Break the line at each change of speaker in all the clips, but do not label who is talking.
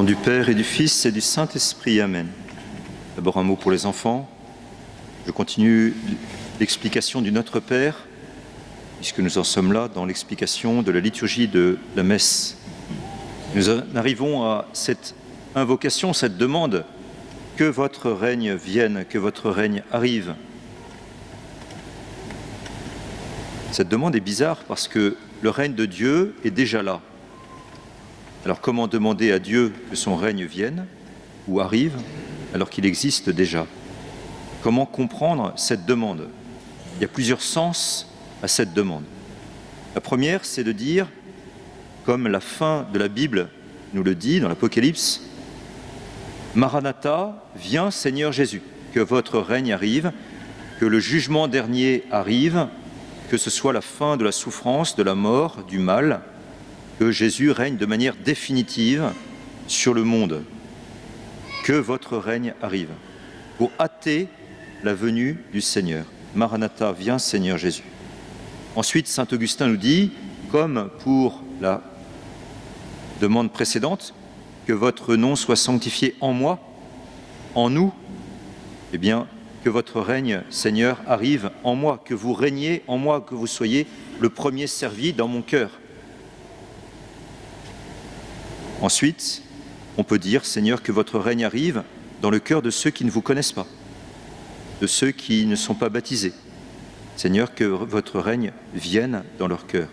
nom du Père et du Fils et du Saint-Esprit. Amen. D'abord un mot pour les enfants. Je continue l'explication du Notre Père, puisque nous en sommes là dans l'explication de la liturgie de la messe. Nous en arrivons à cette invocation, cette demande, que votre règne vienne, que votre règne arrive. Cette demande est bizarre parce que le règne de Dieu est déjà là. Alors comment demander à Dieu que son règne vienne ou arrive alors qu'il existe déjà? Comment comprendre cette demande? Il y a plusieurs sens à cette demande. La première, c'est de dire, comme la fin de la Bible nous le dit dans l'Apocalypse, Maranatha, viens Seigneur Jésus, que votre règne arrive, que le jugement dernier arrive, que ce soit la fin de la souffrance, de la mort, du mal, que Jésus règne de manière définitive sur le monde, que votre règne arrive, pour hâter la venue du Seigneur. Maranatha, viens Seigneur Jésus. Ensuite, saint Augustin nous dit, comme pour la demande précédente, que votre nom soit sanctifié en moi, en nous, eh bien, que votre règne, Seigneur, arrive en moi, que vous régniez en moi, que vous soyez le premier servi dans mon cœur. Ensuite, on peut dire, Seigneur, que votre règne arrive dans le cœur de ceux qui ne vous connaissent pas, de ceux qui ne sont pas baptisés. Seigneur, que votre règne vienne dans leur cœur.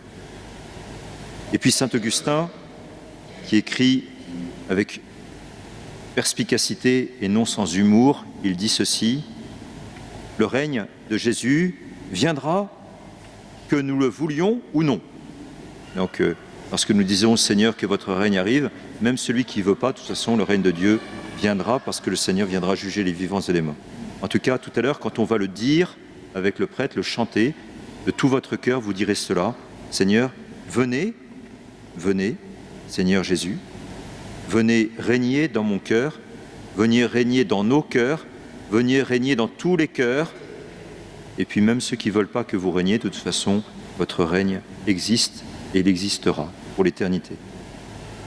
Et puis saint Augustin, qui écrit avec perspicacité et non sans humour, il dit ceci, le règne de Jésus viendra que nous le voulions ou non. Donc, lorsque nous disons Seigneur, que votre règne arrive, même celui qui ne veut pas, de toute façon, le règne de Dieu viendra parce que le Seigneur viendra juger les vivants et les morts. En tout cas, tout à l'heure, quand on va le dire avec le prêtre, le chanter, de tout votre cœur, vous direz cela, Seigneur, venez, venez, Seigneur Jésus, venez régner dans mon cœur, venez régner dans nos cœurs, venez régner dans tous les cœurs, et puis même ceux qui ne veulent pas que vous régniez, de toute façon, votre règne existe et il existera pour l'éternité.